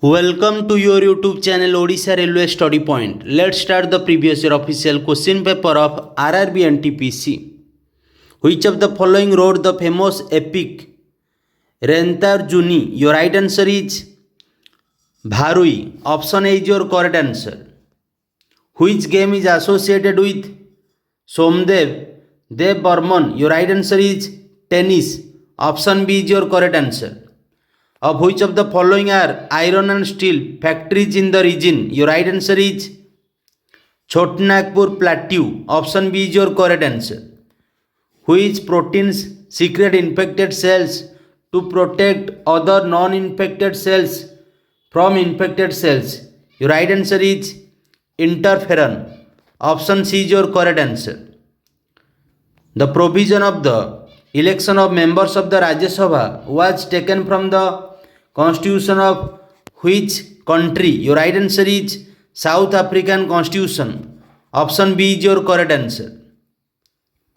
Welcome to your YouTube channel Odisha Railway Study Point. Let's start the previous year official question paper of RRB and TPC. Which of the following wrote the famous epic Rentar Juni? Your right answer is Bharui. Option A is your correct answer. Which game is associated with Somdev Dev Burman? Your right answer is tennis. Option B is your correct answer. Of which of the following are iron and steel factories in the region? Your right answer is Chotnagpur Plateau. Option B is your correct answer. Which proteins secrete infected cells to protect other non-infected cells from infected cells? Your right answer is interferon. Option C is your correct answer. The provision of the election of members of the Rajya Sabha was taken from the constitution of which country? Your right answer is South African Constitution. Option B is your correct answer.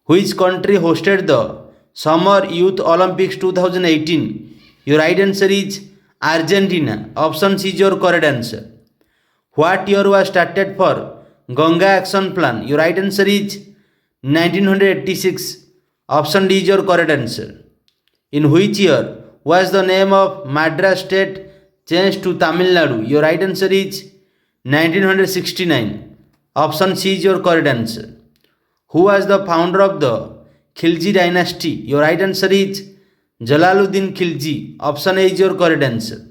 Which country hosted the Summer Youth Olympics 2018? Your right answer is Argentina. Option C is your correct answer. What year was started for Ganga Action Plan? Your right answer is 1986. Option D is your correct answer. In which year was the name of Madras state changed to Tamil Nadu? Your right answer is 1969. Option C is your correct answer. Who was the founder of the Khilji dynasty? Your right answer is Jalaluddin Khilji. Option A is your correct answer.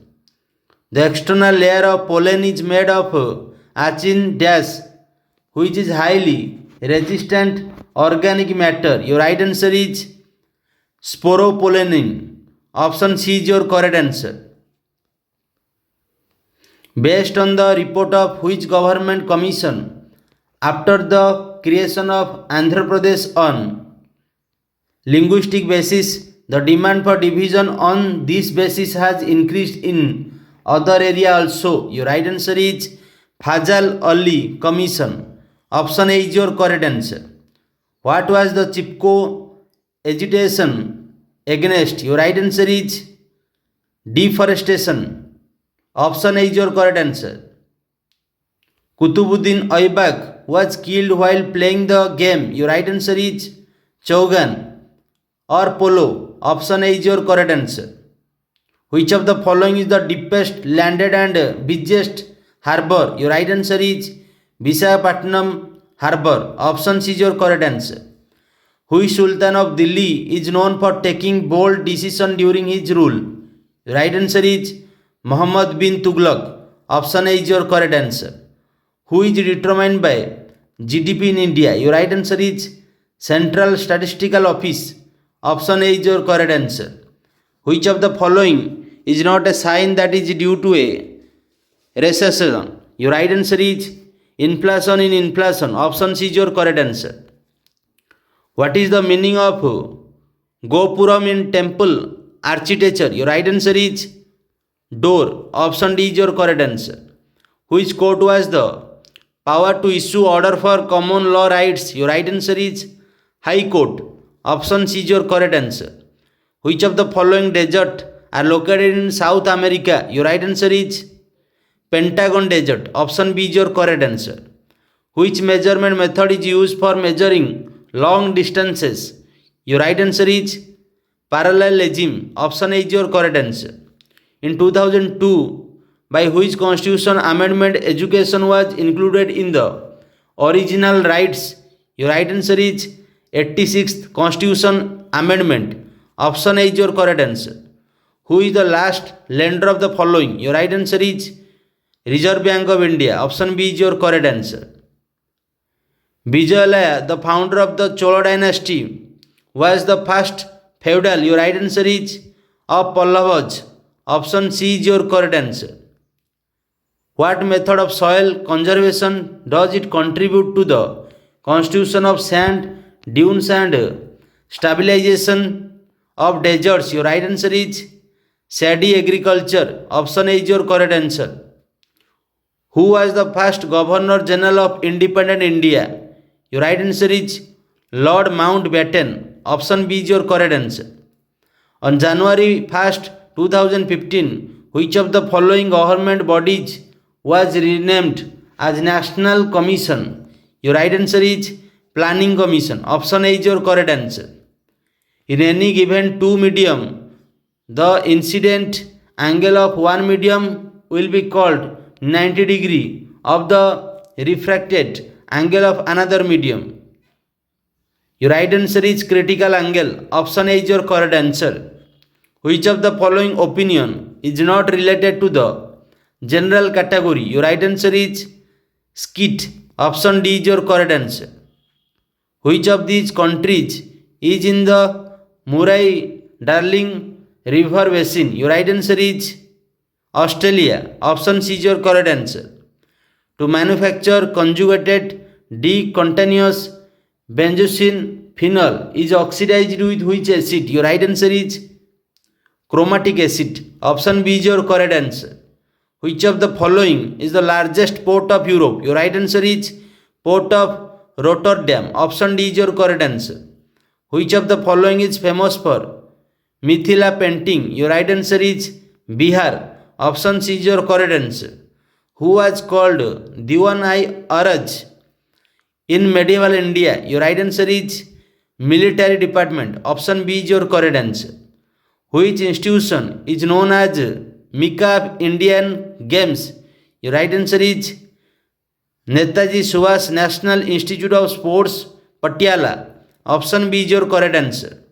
The external layer of pollen is made of achin dash, which is highly resistant organic matter. Your right answer is sporopollenin. Option C is your correct answer. Based on the report of which government commission after the creation of Andhra Pradesh on linguistic basis, the demand for division on this basis has increased in other area also? Your right answer is Fazal Ali Commission. Option A is your correct answer. What was the Chipko agitation against? Your right answer is deforestation. Option A is your correct answer. Kutubuddin Aibak was killed while playing the game. Your right answer is Chaugan or Polo. Option A is your correct answer. Which of the following is the deepest landed and busiest harbour? Your right answer is Visakhapatnam Harbour. Option C is your correct answer. Which Sultan of Delhi is known for taking bold decision during his rule? Your right answer is Muhammad bin Tughlaq. Option A is your correct answer. Who is determined by GDP in India? Your right answer is Central Statistical Office. Option A is your correct answer. Which of the following is not a sign that is due to a recession? Your right answer is inflation in inflation. Option C is your correct answer. What is the meaning of Gopuram in temple architecture? Your right answer is door. Option D is your correct answer. Which court was the power to issue order for common law rights? Your right answer is High Court. Option C is your correct answer. Which of the following desert are located in South America? Your right answer is Pentagon Desert. Option B is your correct answer. Which measurement method is used for measuring long distances? Your right answer is parallelism. Option A is your correct answer. In 2002, by which constitution amendment education was included in the original rights? Your right answer is 86th Constitution Amendment. Option A is your correct answer. Who is the last lender of the following? Your right answer is Reserve Bank of India. Option B is your correct answer. Vijayalaya, the founder of the Chola dynasty, was the first feudal. Your right answer is of Pallavas. Option C is your correct answer. What method of soil conservation does it contribute to the constitution of sand dunes and stabilization of deserts? Your right answer is shady agriculture. Option A is your correct answer. Who was the first Governor General of Independent India? Your right answer is Lord Mountbatten. Option B is your correct answer. On January 1st, 2015, Which of the following government bodies was renamed as National Commission? Your right answer is Planning Commission. Option A is your correct answer. In any given two medium, the incident angle of one medium will be called 90 degree of the refracted angle of another medium. Your right answer is critical angle. Option A is your correct answer. Which of the following opinion is not related to the general category? Your right answer is skit. Option D is your correct answer. Which of these countries is in the Murray-Darling River Basin? Your right answer is Australia. Option C is your correct answer. To manufacture conjugated D-continuous benzoyl phenol is oxidized with which acid? Your right answer is chromatic acid. Option B is your correct answer. Which of the following is the largest port of Europe? Your right answer is Port of Rotterdam. Option D is your correct answer. Which of the following is famous for Mithila painting? Your right answer is Bihar. Option C is your correct answer. Who was called Diwan-i-Araj in medieval India? Your right answer is Military Department. Option B is your correct answer. Which institution is known as Mecca of Indian Games? Your right answer is Netaji Subhash National Institute of Sports, Patiala. Option B is your correct answer.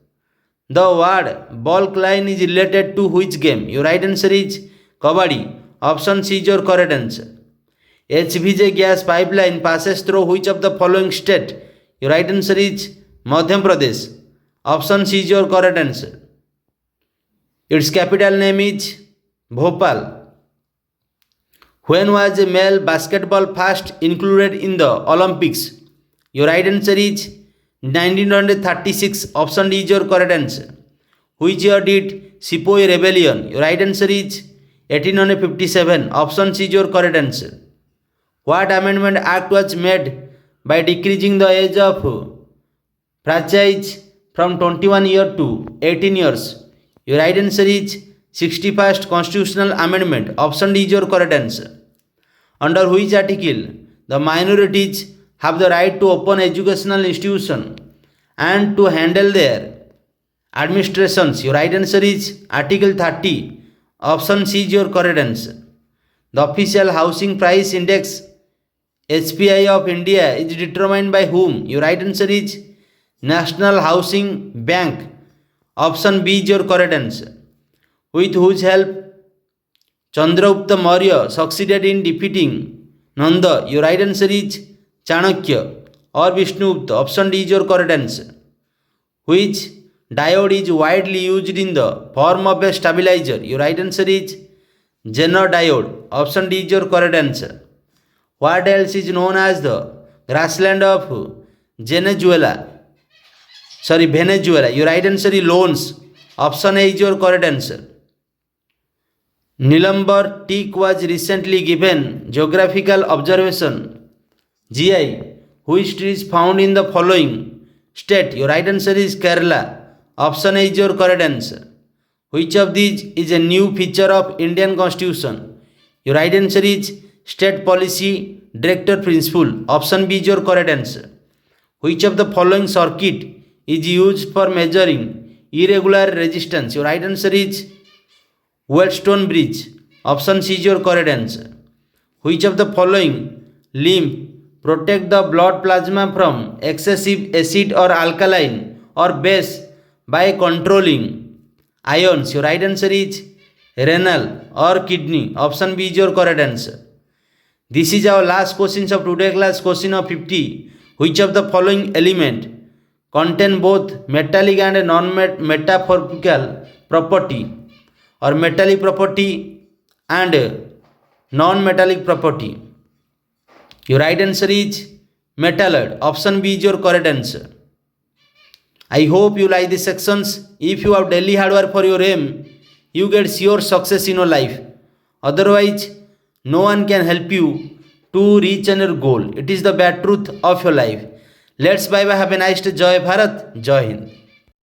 The word ball line is related to which game? Your right answer is Kabaddi. Option C is your correct answer. HVJ gas pipeline passes through which of the following state? Your right answer is Madhya Pradesh. Option C is your correct answer. Its capital name is Bhopal. When was male basketball first included in the Olympics? Your right answer is 1936. Option D is your correct answer. Which year did Sepoy Rebellion? Your right answer is 1857. Option C is your correct answer. What Amendment Act was made by decreasing the age of franchise from 21 years to 18 years? Your right answer is 61st Constitutional Amendment. Option D is your correct answer. Under which article the minorities have the right to open educational institution and to handle their administrations? Your right answer is Article 30. Option C is your correct answer. The official housing price index HPI of India is determined by whom? Your right answer is National Housing Bank. Option B is your correct answer. With whose help Chandragupta Maurya succeeded in defeating Nanda? Your right answer is Chanakya or Vishnugupta. Option D is your correct answer. Which diode is widely used in the form of a stabilizer? Your right answer is Zener diode. Option D is your correct answer. What else is known as the grassland of Venezuela? Your right answer is loans. Option A is your correct answer. Nilambar teak was recently given geographical observation GI. Which tree is found in the following state? Your right answer is Kerala. Option A is your correct answer. Which of these is a new feature of Indian Constitution? Your right answer is State Policy Director Principle. Option B is your correct answer. Which of the following circuit is used for measuring irregular resistance? Your right answer is Whetstone Bridge. Option C is your correct answer. Which of the following limb protect the blood plasma from excessive acid or alkaline or base by controlling ions? Your right answer is renal or kidney. Option B is your correct answer. This is our last questions of today class, question of 50. Which of the following element contain both metallic and non-metaphorical property or metallic property and non-metallic property? Your right answer is metalloid. Option B is your correct answer. I hope you like these sections. If you have daily hard work for your aim, you get sure success in your life. Otherwise, no one can help you to reach your goal. It is the bad truth of your life. Let's bye bye. Have a nice day. Jai Bharat. Jai Hind.